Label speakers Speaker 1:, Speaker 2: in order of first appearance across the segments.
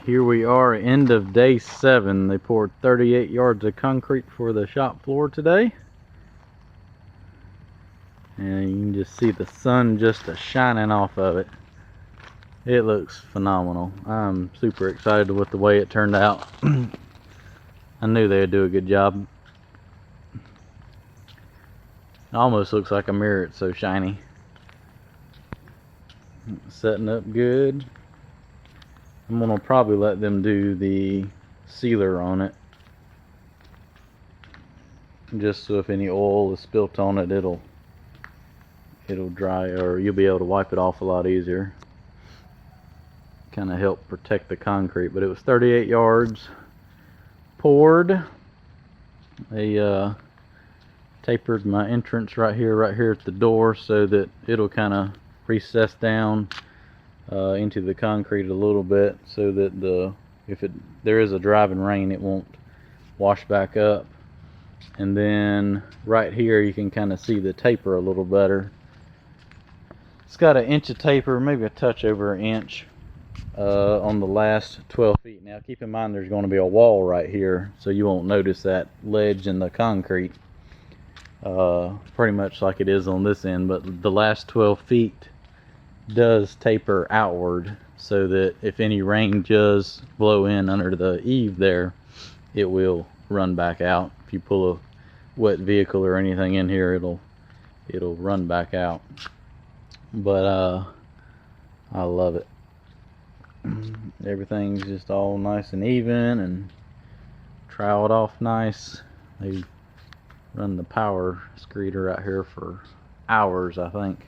Speaker 1: Here we are, end of day 7. They poured 38 yards of concrete for the shop floor today. And you can just see the sun just shining off of it. It looks phenomenal. I'm super excited with the way it turned out. I knew they'd do a good job. It almost looks like a mirror, it's so shiny. Setting up good. I'm gonna probably let them do the sealer on it, just so if any oil is spilt on it, it'll dry, or you'll be able to wipe it off a lot easier. Kind of help protect the concrete. But it was 38 yards poured. They tapered my entrance right here at the door, so that it'll kind of recess down into the concrete a little bit, so that if there is a driving rain, it won't wash back up. And then right here you can kind of see the taper a little better. It's got an inch of taper, maybe a touch over an inch on the last 12 feet. Now keep in mind there's going to be a wall right here, so you won't notice that ledge in the concrete pretty much like it is on this end, but the last 12 feet does taper outward, so that if any rain does blow in under the eave there, it will run back out. If you pull a wet vehicle or anything in here, it'll run back out. But I love it. Everything's just all nice and even and troweled off nice. They run the power screeder out here for hours, I think.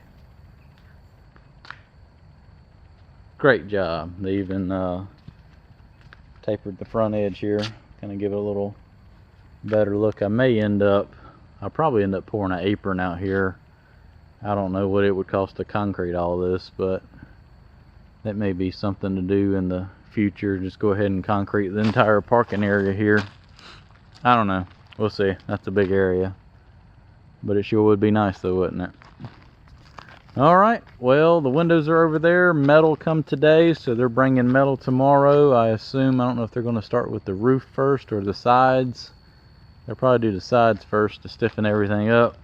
Speaker 1: Great job. They even tapered the front edge here, kind of give it a little better look. I'll probably end up pouring an apron out here. I don't know what it would cost to concrete all this, but that may be something to do in the future. Just go ahead and concrete the entire parking area here. I don't know. We'll see. That's a big area. But it sure would be nice though, wouldn't it? Alright, well, the windows are over there. Metal come today, so they're bringing metal tomorrow, I assume. I don't know if they're going to start with the roof first or the sides. They'll probably do the sides first to stiffen everything up.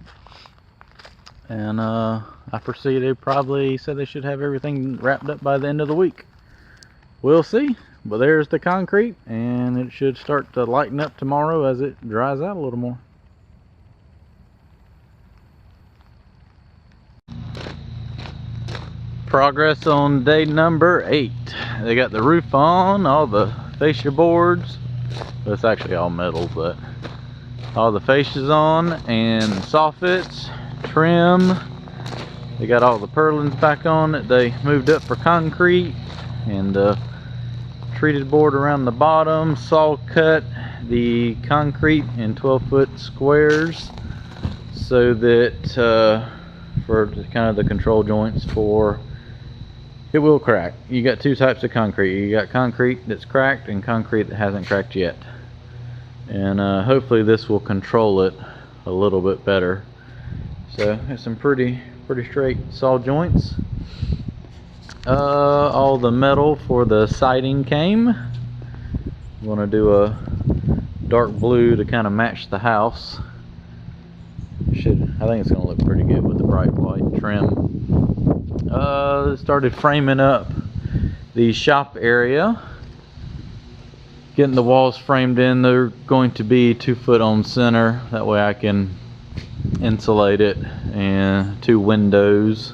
Speaker 1: And I foresee they probably said they should have everything wrapped up by the end of the week. We'll see. But there's the concrete, and it should start to lighten up tomorrow as it dries out a little more. Progress on day number 8. They got the roof on, all the fascia boards. Well, it's actually all metal, but all the fascias on, and soffits, trim. They got all the purlins back on it. They moved up for concrete, and treated board around the bottom. Saw cut the concrete in 12-foot squares, so that for kind of the control joints for it will crack. You got two types of concrete. You got concrete that's cracked and concrete that hasn't cracked yet. And hopefully this will control it a little bit better. So it's some pretty straight saw joints. All the metal for the siding came. I'm gonna do a dark blue to kind of match the house. I think it's gonna look pretty good with the bright white trim. Started framing up the shop area, getting the walls framed in. They're going to be 2 foot on center, that way I can insulate it, and 2 windows.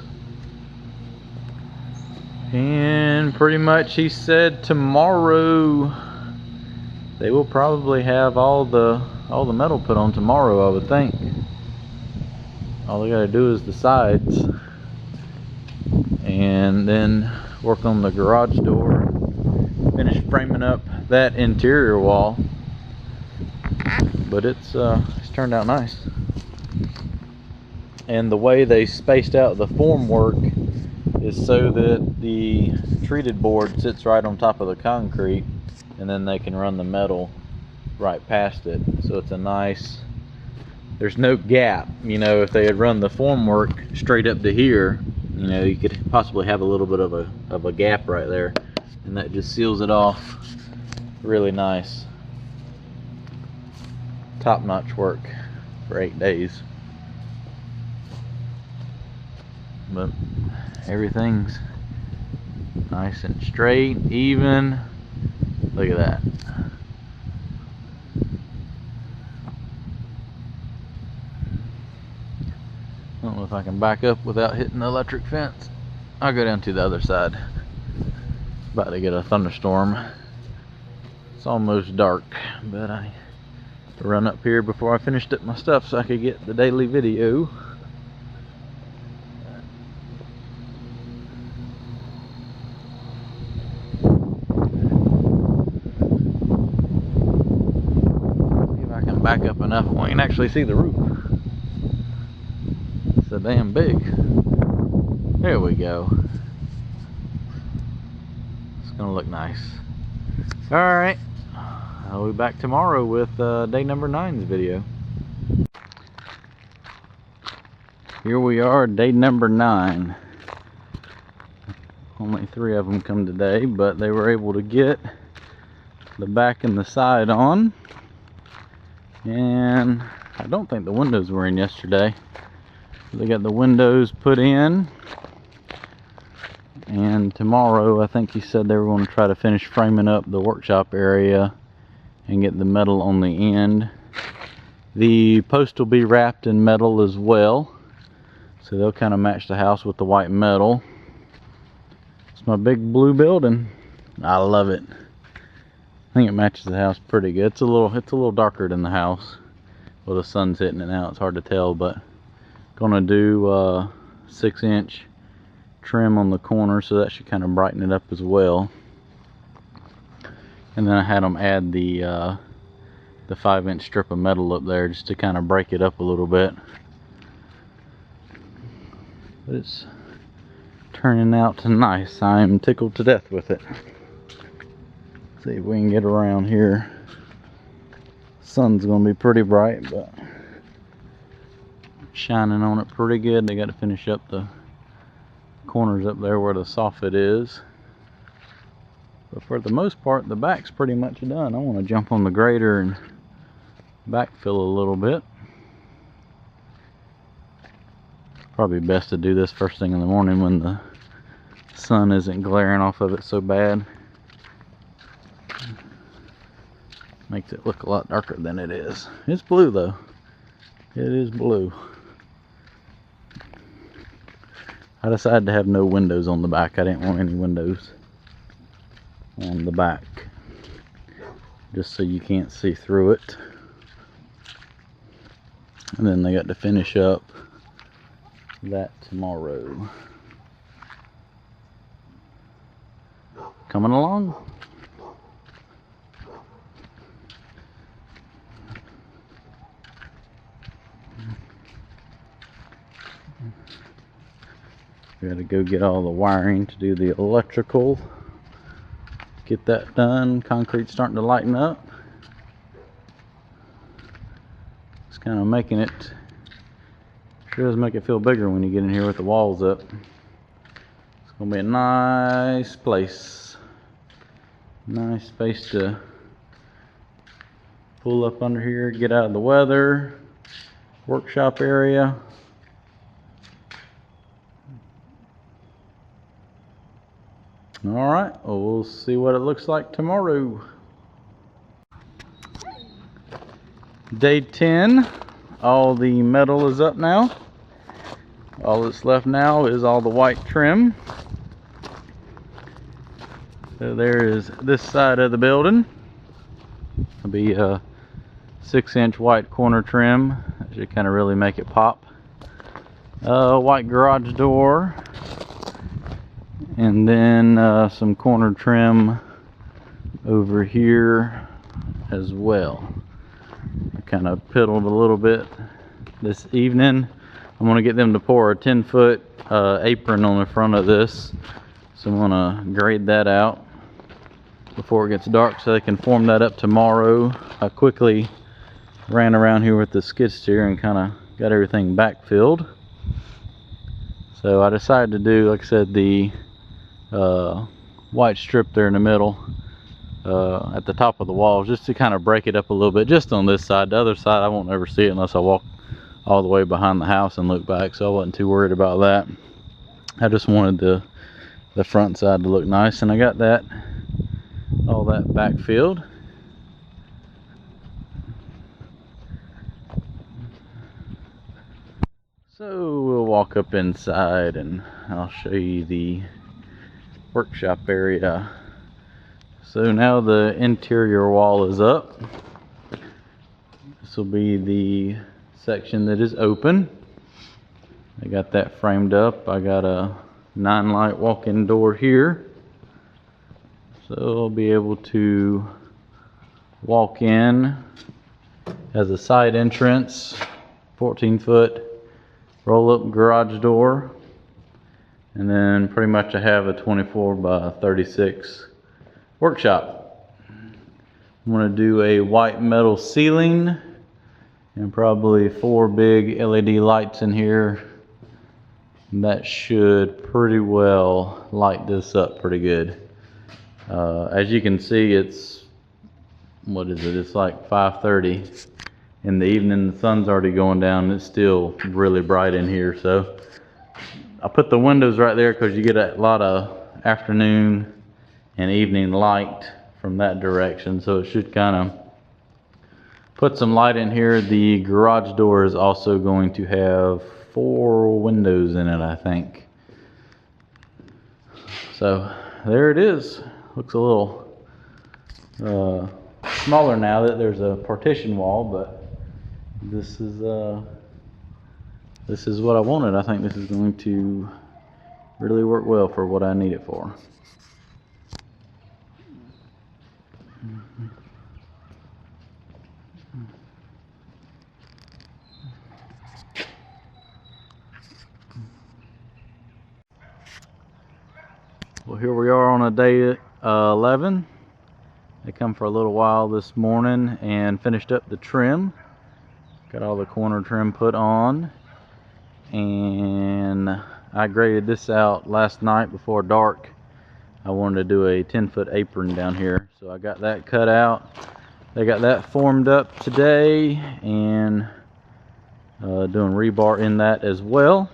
Speaker 1: And pretty much he said tomorrow they will probably have all the metal put on tomorrow, I would think. All they gotta do is the sides, and then work on the garage door, finish framing up that interior wall. But it's turned out nice. And the way they spaced out the formwork is so that the treated board sits right on top of the concrete, and then they can run the metal right past it. So it's a nice, there's no gap. You know, if they had run the formwork straight up to here, you know, you could possibly have a little bit of a gap right there. and that just seals it off really nice. Top-notch work for 8 days. But everything's nice and straight, even. Look at that. I don't know if I can back up without hitting the electric fence. I'll go down to the other side. About to get a thunderstorm. It's almost dark, but I run up here before I finished up my stuff so I could get the daily video. See if I can back up enough where you can actually see the roof. It's so damn big. There we go. It's gonna look nice. Alright, I'll be back tomorrow with day number 9's video. Here we are, day number 9. Only 3 of them come today, but they were able to get the back and the side on. And I don't think the windows were in yesterday. They got the windows put in. And tomorrow, I think he said they were going to try to finish framing up the workshop area and get the metal on the end. The post will be wrapped in metal as well, so they'll kind of match the house with the white metal. It's my big blue building. I love it. I think it matches the house pretty good. It's a little darker than the house. Well, the sun's hitting it now. It's hard to tell, but gonna do 6-inch trim on the corner, so that should kind of brighten it up as well. And then I had them add the 5-inch strip of metal up there just to kind of break it up a little bit. But it's turning out nice. I'm tickled to death with it. See if we can get around here. Sun's gonna be pretty bright, but shining on it pretty good. They got to finish up the corners up there where the soffit is, but for the most part the back's pretty much done. I want to jump on the grader and backfill a little bit. Probably best to do this first thing in the morning when the sun isn't glaring off of it so bad. Makes it look a lot darker than it is. It's blue though. It is blue. I decided to have no windows on the back. I didn't want any windows on the back, just so you can't see through it. And then they got to finish up that tomorrow. Coming along. We gotta go get all the wiring to do the electrical. Get that done. Concrete's starting to lighten up. It's kind of making it, sure does make it feel bigger when you get in here with the walls up. It's gonna be a nice place. Nice space to pull up under here, get out of the weather. Workshop area. Alright, well, we'll see what it looks like tomorrow. Day 10, all the metal is up now. All that's left now is all the white trim. So there is this side of the building. It'll be a 6-inch white corner trim. That should kind of really make it pop. White garage door. And then some corner trim over here as well. I kind of piddled a little bit this evening. I'm going to get them to pour a 10-foot apron on the front of this. So I'm going to grade that out before it gets dark so they can form that up tomorrow. I quickly ran around here with the skid steer and kind of got everything backfilled. So I decided to do, like I said, the white strip there in the middle at the top of the wall, just to kind of break it up a little bit, just on this side. The other side I won't ever see it unless I walk all the way behind the house and look back, so I wasn't too worried about that. I just wanted the front side to look nice, and I got that, all that back filled. So we'll walk up inside and I'll show you the workshop area. So now the interior wall is up. This will be the section that is open. I got that framed up. I got a 9-light walk-in door here, so I'll be able to walk in as a side entrance, 14-foot roll-up garage door, and then pretty much I have a 24 by 36 workshop. I'm going to do a white metal ceiling and probably 4 big LED lights in here. That should pretty well light this up pretty good. As you can see, it's, what is it? It's like 5:30 in the evening. The sun's already going down. It's still really bright in here. So I put the windows right there because you get a lot of afternoon and evening light from that direction. So it should kind of put some light in here. The garage door is also going to have 4 windows in it, I think. So there it is. Looks a little smaller now that there's a partition wall, but this is what I wanted. I think this is going to really work well for what I need it for. Well, here we are on a day 11. I come for a little while this morning and finished up the trim. Got all the corner trim put on, and I graded this out last night before dark. I wanted to do a 10-foot apron down here, so I got that cut out. They got that formed up today, and doing rebar in that as well.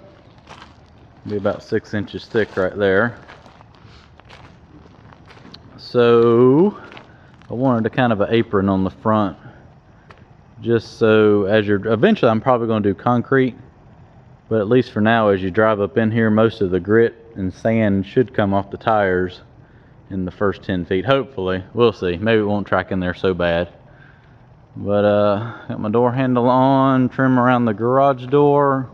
Speaker 1: Be about 6 inches thick right there. So I wanted a kind of an apron on the front, just so as you're, eventually I'm probably going to do concrete, but at least for now, as you drive up in here, most of the grit and sand should come off the tires in the first 10 feet, hopefully. We'll see. Maybe it won't track in there so bad. But got my door handle on, trim around the garage door,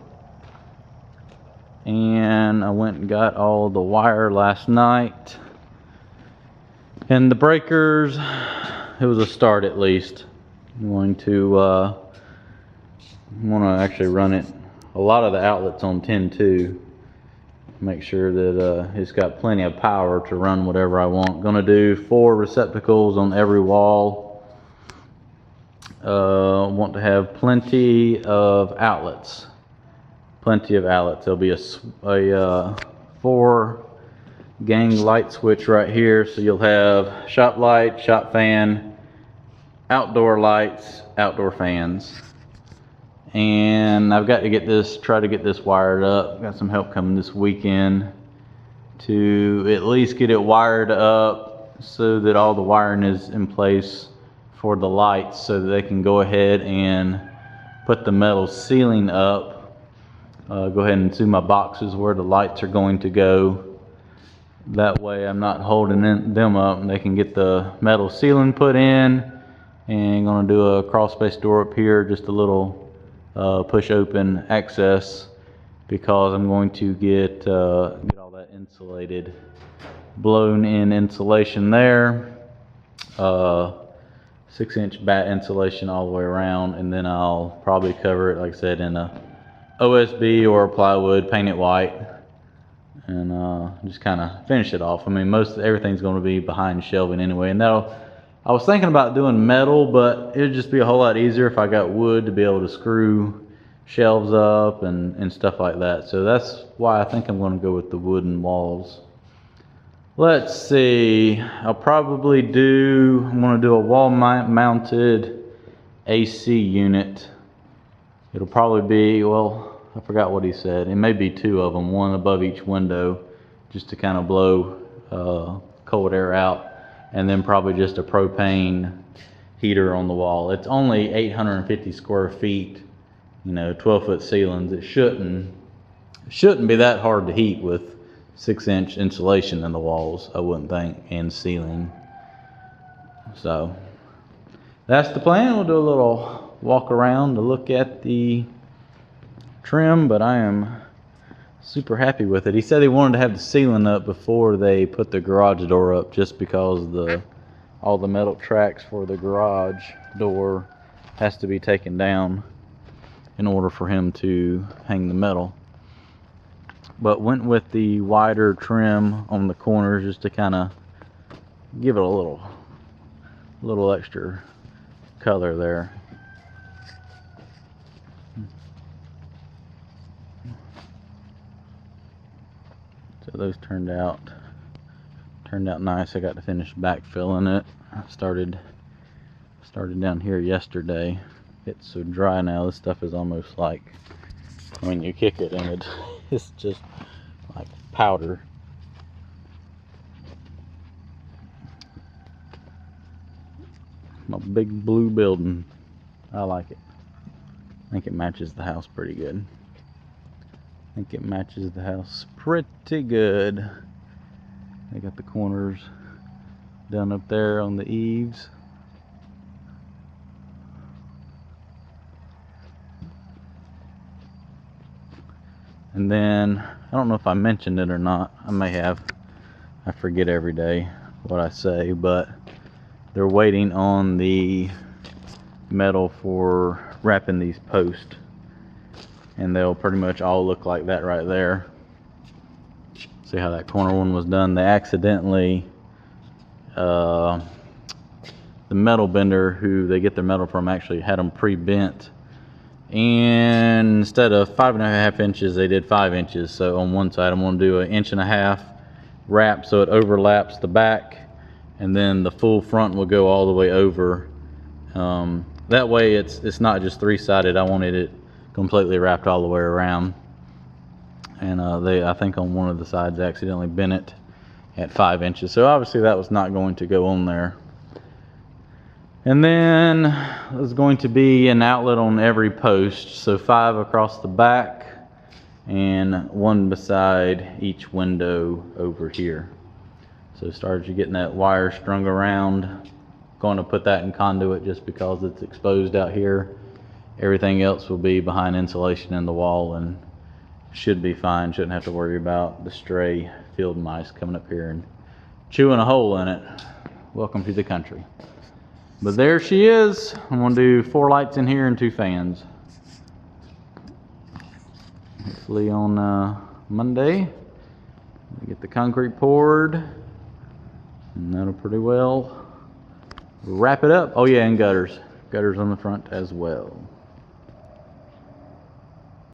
Speaker 1: and I went and got all the wire last night. And the breakers, it was a start at least. I'm going to actually run it, a lot of the outlets on 10-2. Make sure that it's got plenty of power to run whatever I want. Going to do 4 receptacles on every wall. Want to have plenty of outlets. Plenty of outlets. There'll be a 4 gang light switch right here, so you'll have shop light, shop fan, outdoor lights, outdoor fans. And I've got to try to get this wired up. Got some help coming this weekend to at least get it wired up so that all the wiring is in place for the lights, so that they can go ahead and put the metal ceiling up. Go ahead and see my boxes where the lights are going to go. That way I'm not holding them up, and they can get the metal ceiling put in. And I'm going to do a crawl space door up here, just a little push open access, because I'm going to get all that insulated, blown in insulation there. 6-inch batt insulation all the way around, and then I'll probably cover it, like I said, in a OSB or plywood, paint it white, and just kind of finish it off. I mean, everything's going to be behind shelving anyway, and I was thinking about doing metal, but it'd just be a whole lot easier if I got wood to be able to screw shelves up and stuff like that. So that's why I think I'm going to go with the wooden walls. Let's see. I'll probably I'm going to do a wall mounted AC unit. It'll probably be, well, I forgot what he said. It may be two of them, one above each window, just to kind of blow cold air out, and then probably just a propane heater on the wall. It's only 850 square feet, 12-foot ceilings. It shouldn't be that hard to heat with 6-inch insulation in the walls, I wouldn't think, and ceiling. So that's the plan. We'll do a little walk around to look at the trim, but I am super happy with it. He said he wanted to have the ceiling up before they put the garage door up, just because all the metal tracks for the garage door has to be taken down in order for him to hang the metal. But went with the wider trim on the corners just to kind of give it a little extra color there. So those turned out nice. I got to finish backfilling it. I started down here yesterday. It's so dry now. This stuff is almost like when you kick it and it's just like powder. A big blue building. I like it. I think it matches the house pretty good. They got the corners done up there on the eaves. And then, I don't know if I mentioned it or not. I may have. I forget every day what I say, but they're waiting on the metal for wrapping these posts. And they'll pretty much all look like that right there. See how that corner one was done? They accidentally, the metal bender who they get their metal from actually had them pre-bent. And instead of 5.5 inches, they did 5 inches. So on one side, I'm going to do 1.5 inch wrap so it overlaps the back, and then the full front will go all the way over. That way, it's not just 3-sided. I wanted it completely wrapped all the way around. And I think on one of the sides, accidentally bent it at 5 inches. So obviously, that was not going to go on there. And then there's going to be an outlet on every post, so 5 across the back and 1 beside each window over here. So started you getting that wire strung around. Going to put that in conduit just because it's exposed out here. Everything else will be behind insulation in the wall and should be fine. Shouldn't have to worry about the stray field mice coming up here and chewing a hole in it. Welcome to the country. But there she is. I'm going to do 4 lights in here and 2 fans. Hopefully on Monday, we get the concrete poured, and that'll pretty well wrap it up. Oh yeah, and gutters on the front as well.